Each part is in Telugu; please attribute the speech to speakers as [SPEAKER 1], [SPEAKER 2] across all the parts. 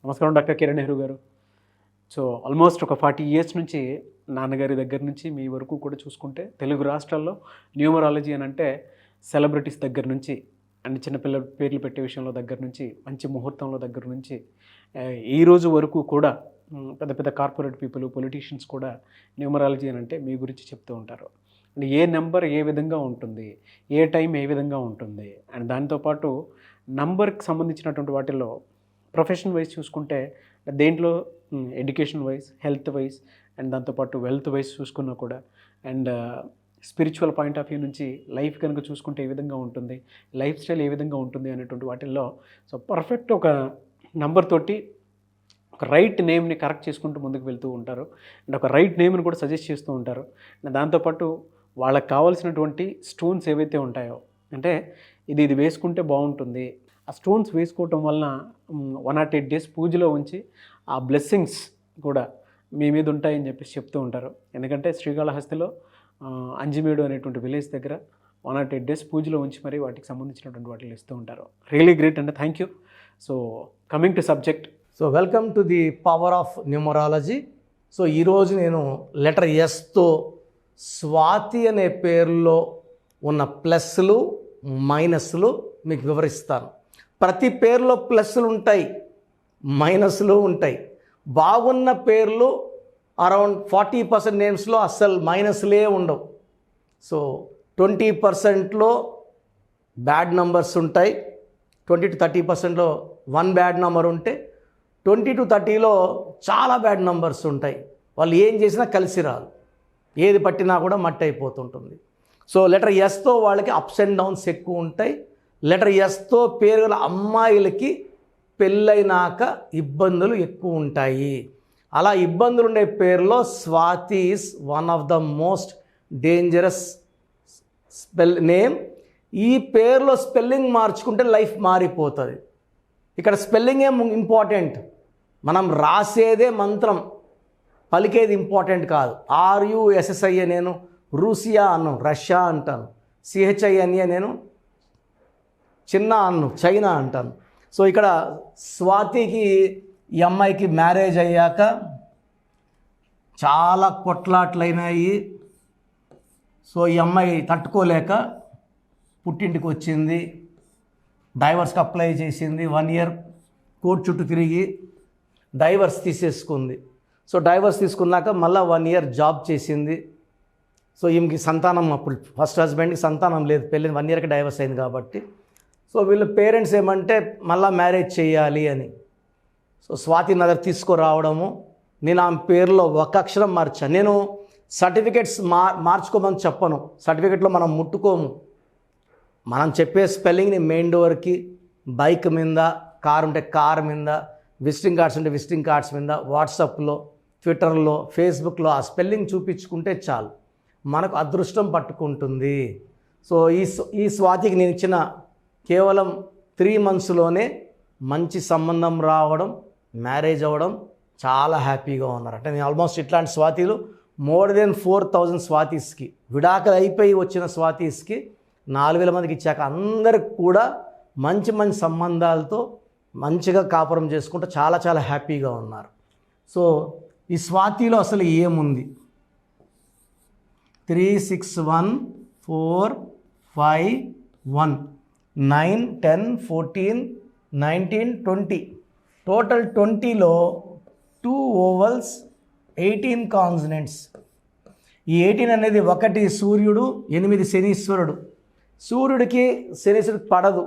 [SPEAKER 1] నమస్కారం డాక్టర్ కిరణ్ నెహ్రూ గారు. సో ఆల్మోస్ట్ ఒక 40 ఇయర్స్ నుంచి నాన్నగారి దగ్గర నుంచి మీ వరకు కూడా చూసుకుంటే తెలుగు రాష్ట్రాల్లో న్యూమరాలజీ అని అంటే సెలబ్రిటీస్ దగ్గర నుంచి అండ్ చిన్నపిల్ల పేర్లు పెట్టే విషయంలో దగ్గర నుంచి మంచి ముహూర్తంలో దగ్గర నుంచి ఈ రోజు వరకు కూడా పెద్ద పెద్ద కార్పొరేట్ పీపుల్ పొలిటీషియన్స్ కూడా న్యూమరాలజీ అని అంటే మీ గురించి చెప్తూ ఉంటారు. అండ్ ఏ నెంబర్ ఏ విధంగా ఉంటుంది, ఏ టైం ఏ విధంగా ఉంటుంది, అండ్ దాంతోపాటు నంబర్కి సంబంధించినటువంటి వాటిల్లో ప్రొఫెషన్ వైజ్ చూసుకుంటే దేంట్లో education wise, health wise and దాంతోపాటు వెల్త్ వైజ్ చూసుకున్నా కూడా and spiritual point of view నుంచి లైఫ్ కనుక చూసుకుంటే ఏ విధంగా ఉంటుంది, లైఫ్ స్టైల్ ఏ విధంగా ఉంటుంది అనేటువంటి వాటిల్లో సో పర్ఫెక్ట్ ఒక నంబర్ తోటి ఒక రైట్ నేమ్ని కరెక్ట్ చేసుకుంటూ ముందుకు వెళ్తూ ఉంటారు అండ్ ఒక రైట్ నేమ్ని కూడా సజెస్ట్ చేస్తూ ఉంటారు. దాంతోపాటు వాళ్ళకి కావాల్సినటువంటి స్టోన్స్ ఏవైతే ఉంటాయో అంటే ఇది వేసుకుంటే బాగుంటుంది, ఆ స్టోన్స్ వేసుకోవటం వలన 108 డేస్ పూజలో ఉంచి ఆ బ్లెస్సింగ్స్ కూడా మీ మీద ఉంటాయని చెప్పేసి చెప్తూ ఉంటారు. ఎందుకంటే శ్రీకాళహస్తిలో అంజిమేడు అనేటువంటి విలేజ్ దగ్గర 108 డేస్ పూజలో ఉంచి మరి వాటికి సంబంధించినటువంటి వాటిని ఇస్తూ ఉంటారు. రియలీ గ్రేట్ అండి, thank you. So coming to subject,
[SPEAKER 2] so welcome to the power of numerology. So ఈరోజు నేను లెటర్ ఎస్తో స్వాతి అనే పేరులో ఉన్న ప్లస్లు మైనస్లు మీకు వివరిస్తాను. ప్రతి పేరులో ప్లస్లు ఉంటాయి, మైనస్లు ఉంటాయి. బాగున్న పేర్లు అరౌండ్ 40% నేమ్స్లో అస్సలు మైనస్లే ఉండవు. సో 20%లో బ్యాడ్ నంబర్స్ ఉంటాయి, 20-30%లో 1 బ్యాడ్ నెంబర్ ఉంటే 20-30లో చాలా బ్యాడ్ నంబర్స్ ఉంటాయి. వాళ్ళు ఏం చేసినా కలిసి రాదు, ఏది పట్టినా కూడా మట్టి అయిపోతుంటుంది. సో లెటర్ ఎస్తో వాళ్ళకి అప్స్ అండ్ డౌన్స్ ఎక్కువ ఉంటాయి. లెటర్ ఎస్తో పేరు గల అమ్మాయిలకి పెళ్ళైనాక ఇబ్బందులు ఎక్కువ ఉంటాయి. అలా ఇబ్బందులు ఉండే పేరులో Swathi is one of the most dangerous name. ఈ పేరులో స్పెల్లింగ్ మార్చుకుంటే లైఫ్ మారిపోతుంది. ఇక్కడ స్పెల్లింగ్ ఏం ఇంపార్టెంట్, మనం రాసేదే మంత్రం, పలికేది ఇంపార్టెంట్ కాదు. RUSSIA నేను రూసియా అన్ను రష్యా అంటాను, CHINA నేను చిన్న అన్ను చైనా అంటాను. సో ఇక్కడ స్వాతికి ఈ అమ్మాయికి మ్యారేజ్ అయ్యాక చాలా కొట్లాట్లయినాయి. సో ఈ అమ్మాయి తట్టుకోలేక పుట్టింటికి వచ్చింది, డైవర్స్కి అప్లై చేసింది. 1 ఇయర్ కోర్టు చుట్టూ తిరిగి డైవర్స్ తీసేసుకుంది. సో డైవర్స్ తీసుకున్నాక మళ్ళీ 1 ఇయర్ జాబ్ చేసింది. సో ఈమెకి సంతానం, అప్పుడు ఫస్ట్ హస్బెండ్కి సంతానం లేదు, పెళ్ళి 1 ఇయర్కి డైవర్స్ అయింది కాబట్టి. సో వీళ్ళ పేరెంట్స్ ఏమంటే మళ్ళీ మ్యారేజ్ చేయాలి అని. సో స్వాతి నగర్ తీసుకురావడము, నేను ఆమె పేరులో ఒక అక్షరం మార్చాను. నేను సర్టిఫికెట్స్ మార్చుకోమని చెప్పను, సర్టిఫికెట్లో మనం ముట్టుకోము. మనం చెప్పే స్పెల్లింగ్ని మెయిన్ డోర్కి, బైక్ మీద, కార్ ఉంటే కార్ మీద, విజిటింగ్ కార్డ్స్ ఉంటే విజిటింగ్ కార్డ్స్ మీద, వాట్సాప్లో, ట్విట్టర్లో, ఫేస్బుక్లో ఆ స్పెల్లింగ్ చూపించుకుంటే చాలు, మనకు అదృష్టం పట్టుకుంటుంది. సో ఈ స్వాతికి నేను ఇచ్చిన కేవలం 3 మంత్స్లోనే మంచి సంబంధం రావడం, మ్యారేజ్ అవ్వడం, చాలా హ్యాపీగా ఉన్నారు. అంటే నేను ఆల్మోస్ట్ ఇట్లాంటి స్వాతిలు మోర్ దెన్ 4000 స్వాతీస్కి, విడాకులు అయిపోయి వచ్చిన స్వాతీస్కి 4000 మందికి ఇచ్చాక అందరికి కూడా మంచి మంచి సంబంధాలతో మంచిగా కాపురం చేసుకుంటూ చాలా చాలా హ్యాపీగా ఉన్నారు. సో ఈ స్వాతిలో అసలు ఏముంది, 3 6 1 4 5 1 9 10 14 19 20 టోటల్ 20లో 2 ఓవల్స్ 18 కాన్సనెంట్స్. ఈ 18 అనేది 1 సూర్యుడు, 8 శనీశ్వరుడు. సూర్యుడికి శనీశ్వరుడికి పడదు.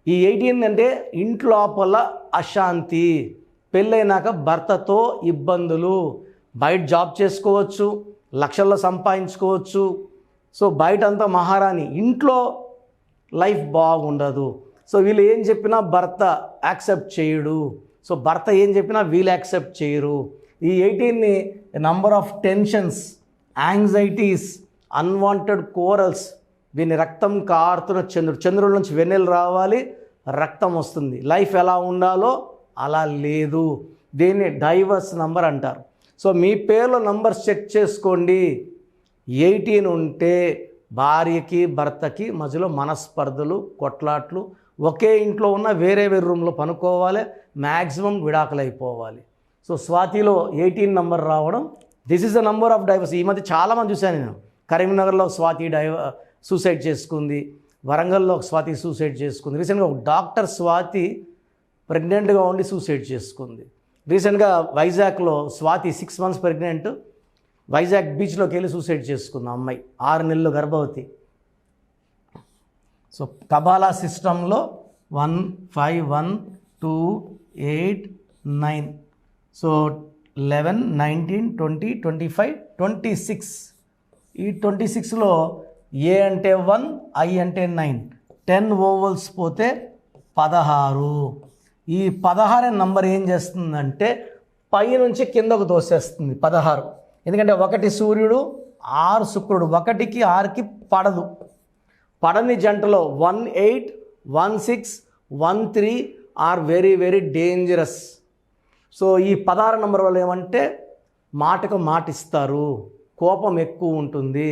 [SPEAKER 2] ఈ 18 అంటే ఇంట్లోపల అశాంతి, పెళ్ళైనాక భర్తతో ఇబ్బందులు, బయట జాబ్ చేసుకోవచ్చు, లక్షల్లో సంపాదించుకోవచ్చు. సో బయటంతా మహారాణి, ఇంట్లో లైఫ్ బాగుండదు. సో వీళ్ళు ఏం చెప్పినా భర్త యాక్సెప్ట్ చేయడు. సో భర్త ఏం చెప్పినా వీళ్ళు యాక్సెప్ట్ చేయరు. ఈ 18ని number of tensions, anxieties, unwanted quarrels. దీన్ని రక్తం కారుతున్న చంద్రుడి నుంచి వెన్నెలు రావాలి, రక్తం వస్తుంది. లైఫ్ ఎలా ఉండాలో అలా లేదు. దీన్ని డైవర్స్ నంబర్ అంటారు. సో మీ పేరులో నంబర్స్ చెక్ చేసుకోండి. 18 ఉంటే భార్యకి భర్తకి మధ్యలో మనస్పర్ధలు, కొట్లాట్లు, ఒకే ఇంట్లో ఉన్న వేరే వేరే రూమ్లో పనుకోవాలి, మ్యాక్సిమం విడాకులు అయిపోవాలి. సో స్వాతిలో 18 నంబర్ రావడం, this is the number of divorce. ఈ మధ్య చాలామంది చూశాను నేను. కరీంనగర్లో స్వాతి సూసైడ్ చేసుకుంది, వరంగల్లో ఒక స్వాతి సూసైడ్ చేసుకుంది. రీసెంట్గా ఒక డాక్టర్ స్వాతి ప్రెగ్నెంట్గా ఉండి సూసైడ్ చేసుకుంది. రీసెంట్గా వైజాగ్లో స్వాతి 6 months ప్రెగ్నెంట్, వైజాగ్ బీచ్లోకి వెళ్ళి సూసైడ్ చేసుకుంది అమ్మాయి, 6 నెలలు గర్భవతి. సో కబాలా సిస్టంలో 1 5 1 2 8 9, సో 11 19 20 25 26. ఈ 26లో ఏ అంటే 1, ఐ అంటే 9, 10 ఓవల్స్ పోతే 16. ఈ 16 నంబర్ ఏం చేస్తుందంటే పై నుంచి కిందకు తోసేస్తుంది 16. ఎందుకంటే 1 సూర్యుడు 6 శుక్రుడు, 1కి 6కి పడదు. పడని జంటలో 1 8 1 6 1 3 are very very dangerous. So ఈ 16 నంబర్ వల్ల ఏమంటే మాటకు మాటిస్తారు, కోపం ఎక్కువ ఉంటుంది,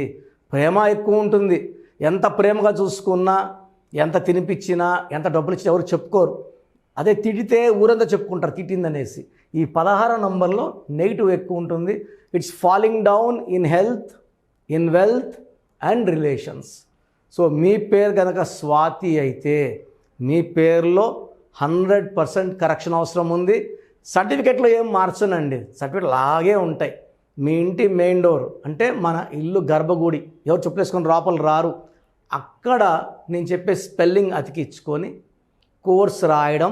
[SPEAKER 2] ప్రేమ ఎక్కువ ఉంటుంది. ఎంత ప్రేమగా చూసుకున్నా, ఎంత తినిపించినా, ఎంత డబ్బులు ఇచ్చినా ఎవరు చెప్పుకోరు. అదే తిడితే ఊరంతా చెప్పుకుంటారు తిట్టిందనేసి. ఈ 16 నంబర్లో నెగిటివ్ ఎక్కువ ఉంటుంది. It's falling down in health, in wealth and relations. So మీ పేరు కనుక స్వాతి అయితే మీ పేరులో 100% కరెక్షన్ అవసరం ఉంది. సర్టిఫికెట్లో ఏం మార్చనండి, సర్టిఫికెట్ లాగే ఉంటాయి. మీ ఇంటి మెయిన్ డోర్ అంటే మన ఇల్లు గర్భగుడి, ఎవరు చెప్పులేసుకొని లోపల రారు, అక్కడ నేను చెప్పే స్పెల్లింగ్ అతికించుకొని కోర్స్ రాయడం,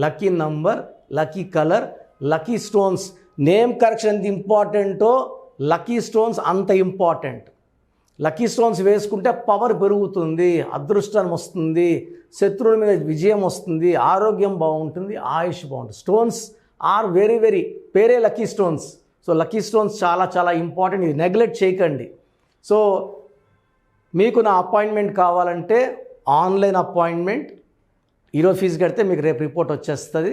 [SPEAKER 2] lucky number, lucky colour, lucky stones. Name correction ఎంత ఇంపార్టెంటో లక్కీ స్టోన్స్ అంత ఇంపార్టెంట్. లక్కీ స్టోన్స్ వేసుకుంటే పవర్ పెరుగుతుంది, అదృష్టం వస్తుంది, శత్రువుల మీద విజయం వస్తుంది, ఆరోగ్యం బాగుంటుంది, ఆయుష్ బాగుంటుంది. స్టోన్స్ ఆర్ వెరీ వెరీ, పేరే lucky stones. So lucky stones చాలా చాలా ఇంపార్టెంట్, ఇది నెగ్లెక్ట్ చేయకండి. సో మీకు నా అపాయింట్మెంట్ కావాలంటే ఆన్లైన్ అపాయింట్మెంట్, ఈరోజు ఫీజు కడితే మీకు రేపు రిపోర్ట్ వచ్చేస్తుంది.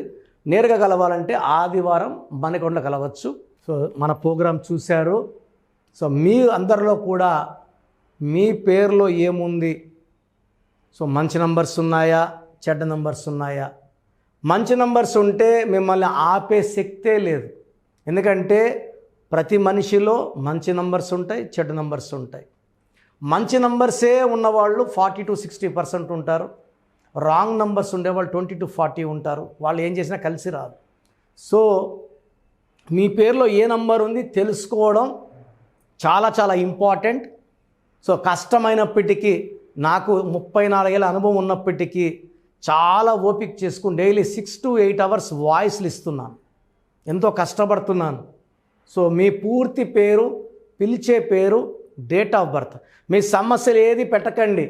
[SPEAKER 2] నేరుగా కలవాలంటే ఆదివారం మనకొండ కలవచ్చు. సో మన ప్రోగ్రాం చూశారు. సో మీ అందరిలో కూడా మీ పేరులో ఏముంది, సో మంచి నంబర్స్ ఉన్నాయా, చెడ్డ నంబర్స్ ఉన్నాయా? మంచి నంబర్స్ ఉంటే మిమ్మల్ని ఆపే శక్తే లేదు. ఎందుకంటే ప్రతి మనిషిలో మంచి నంబర్స్ ఉంటాయి, చెడ్డ నంబర్స్ ఉంటాయి. మంచి నంబర్సే ఉన్నవాళ్ళు 40 to 60% ఉంటారు. రాంగ్ నంబర్స్ ఉండేవాళ్ళు 20 to 40 ఉంటారు. వాళ్ళు ఏం చేసినా కలిసి రాదు. సో మీ పేరులో ఏ నంబర్ ఉంది తెలుసుకోవడం చాలా చాలా ఇంపార్టెంట్. సో కష్టమైనప్పటికీ, నాకు 34 ఏళ్ళ అనుభవం ఉన్నప్పటికీ చాలా ఓపిక చేసుకుని డైలీ 6 to 8 hours వాయిస్లు ఇస్తున్నాను, ఎంతో కష్టపడుతున్నాను. సో మీ పూర్తి పేరు, పిలిచే పేరు, డేట్ ఆఫ్ బర్త్, మీ సమస్యలు ఏది పెట్టకండి.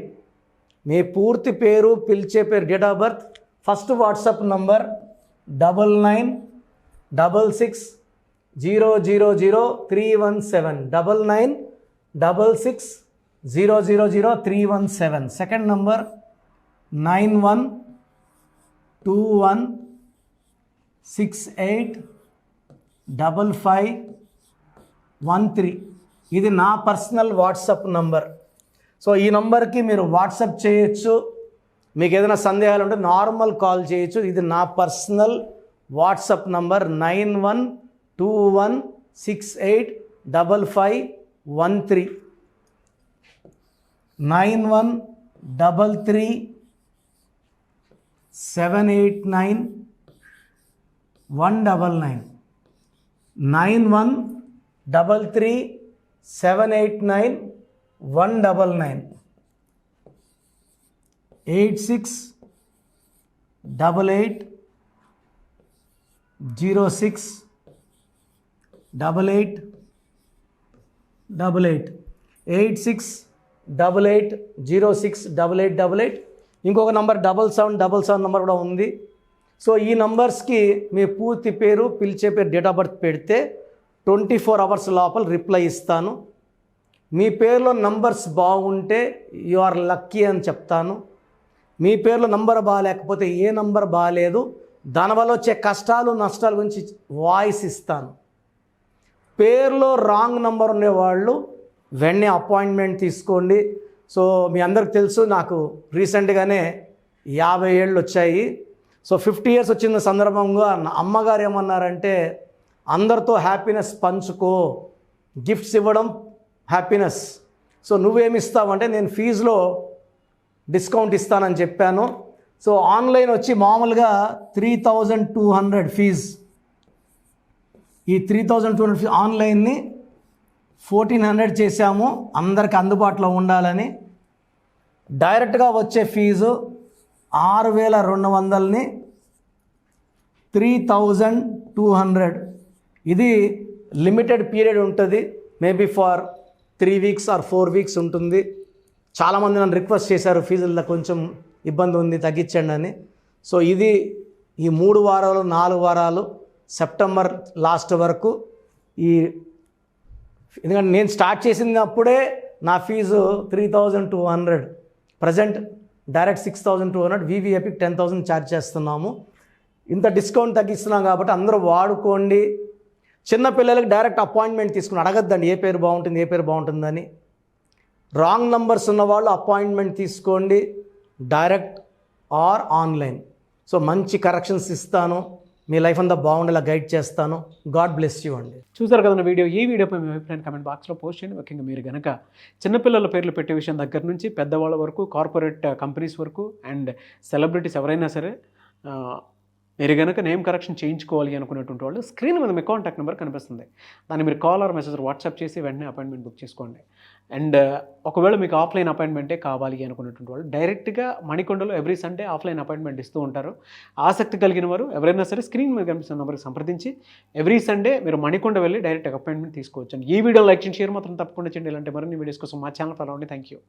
[SPEAKER 2] మీ పూర్తి పేరు, పిలిచే పేరు, date of birth. First WhatsApp number 9966000317, 9966000317. Second number 9121685513. ఇది నా పర్సనల్ వాట్సాప్ నంబర్. సో ఈ నంబర్కి మీరు వాట్సాప్ చేయొచ్చు. మీకు ఏదైనా సందేహాలు ఉంటే నార్మల్ కాల్ చేయొచ్చు. ఇది నా పర్సనల్ వాట్సాప్ నంబర్ 9121685513, 9133789199, 9133789199, 8688068888, 8688068888. ఇంకొక నంబర్ 7777 నంబర్ కూడా ఉంది. సో ఈ నంబర్స్కి మీ పూర్తి పేరు, పిలిచే పేరు, డేట్ ఆఫ్ బర్త్ పెడితే 24 hours లోపల రిప్లై ఇస్తాను. మీ పేరులో నంబర్స్ బాగుంటే యు ఆర్ లక్కీ అని చెప్తాను. మీ పేరులో నంబర్ బాగాలేకపోతే ఏ నంబర్ బాగాలేదు, దానివల్ల వచ్చే కష్టాలు నష్టాల గురించి వాయిస్ ఇస్తాను. పేరులో రాంగ్ నంబర్ ఉండేవాళ్ళు వెంటనే అపాయింట్మెంట్ తీసుకోండి. సో మీ అందరికి తెలుసు, నాకు రీసెంట్గానే 50 ఏళ్ళు వచ్చాయి. సో 50 ఇయర్స్ వచ్చిన సందర్భంగా నా అమ్మగారు ఏమన్నారంటే, అందరితో హ్యాపీనెస్ పంచుకో, గిఫ్ట్స్ ఇవ్వడం హ్యాపీనెస్. సో నువ్వేమిస్తావంటే, నేను ఫీజులో డిస్కౌంట్ ఇస్తానని చెప్పాను. సో ఆన్లైన్ వచ్చి మామూలుగా 3200 ఫీజ్. ఈ 3200 ఫీజ్ ఆన్లైన్ని 1400 చేశాము అందరికి అందుబాటులో ఉండాలని. డైరెక్ట్గా వచ్చే ఫీజు 6200ని 3200. ఇది లిమిటెడ్ పీరియడ్ ఉంటుంది, maybe for 3 weeks or 4 weeks ఉంటుంది. చాలామంది నన్ను రిక్వెస్ట్ చేశారు, ఫీజుల్లో కొంచెం ఇబ్బంది ఉంది తగ్గించండి అని. సో ఇది ఈ 3 వారాలు 4 వారాలు సెప్టెంబర్ లాస్ట్ వరకు. ఎందుకంటే నేను స్టార్ట్ చేసినప్పుడే నా ఫీజు 3200, ప్రజెంట్ డైరెక్ట్ 6200, వివిఐపికి 10,000 ఛార్జ్ చేస్తున్నాము. ఇంత డిస్కౌంట్ తగ్గిస్తున్నాం కాబట్టి అందరూ వాడుకోండి. చిన్నపిల్లలకి డైరెక్ట్ అపాయింట్మెంట్ తీసుకుని అడగద్దండి ఏ పేరు బాగుంటుందని. రాంగ్ నంబర్స్ ఉన్నవాళ్ళు అపాయింట్మెంట్ తీసుకోండి, డైరెక్ట్ ఆర్ ఆన్లైన్. సో మంచి కరెక్షన్స్ ఇస్తాను, మీ లైఫ్ అంతా బాగుండేలా గైడ్ చేస్తాను. గాడ్ బ్లెస్ యూ అండి.
[SPEAKER 1] చూసారు కదా వీడియో. ఈ వీడియోపై మీ అభిప్రాయం కమెంట్ బాక్స్లో పోస్ట్ చేయండి. ముఖ్యంగా మీరు కనుక చిన్నపిల్లల పేర్లు పెట్టే విషయం దగ్గర నుంచి పెద్దవాళ్ళ వరకు, కార్పొరేట్ కంపెనీస్ వరకు అండ్ సెలబ్రిటీస్ ఎవరైనా సరే మీరు కనుక నేమ్ కరెక్షన్ చేయించుకోవాలి అనుకునేటువంటి వాళ్ళు స్క్రీన్ మీద మీ కాంటాక్ట్ నెంబర్ కనిపిస్తుంది. దాన్ని మీరు కాల్ ఆర్ మెసేజ్ వాట్సాప్ చేసి వెంటనే అపాయింట్మెంట్ బుక్ చేసుకోండి. అండ్ ఒకవేళ మీకు ఆఫ్లైన్ అపాయింట్మెంటే కావాలి అనుకునేటువంటి వాళ్ళు డైరెక్ట్గా మణికొండలో ఎవ్రీ సండే ఆఫ్లైన్ అపాయింట్మెంట్ ఇస్తూ ఉంటారు. ఆసక్తి కలిగిన వారు ఎవరైనా సరే స్క్రీన్ మీద కనిపిస్తున్న నెంబర్కి సంప్రదించి ఎవ్రీ సండే మీరు మణికొండ వెళ్ళి డైరెక్ట్ అపాయింట్మెంట్ తీసుకోవచ్చు. ఈ వీడియో లైక్ చేయండి, షేర్ మాత్రం తప్పకుండా చేయండి. ఇలాంటి మరిన్ని వీడియోస్ కోసం మా ఛానల్ ఫాలో అవ్వండి. Thank you.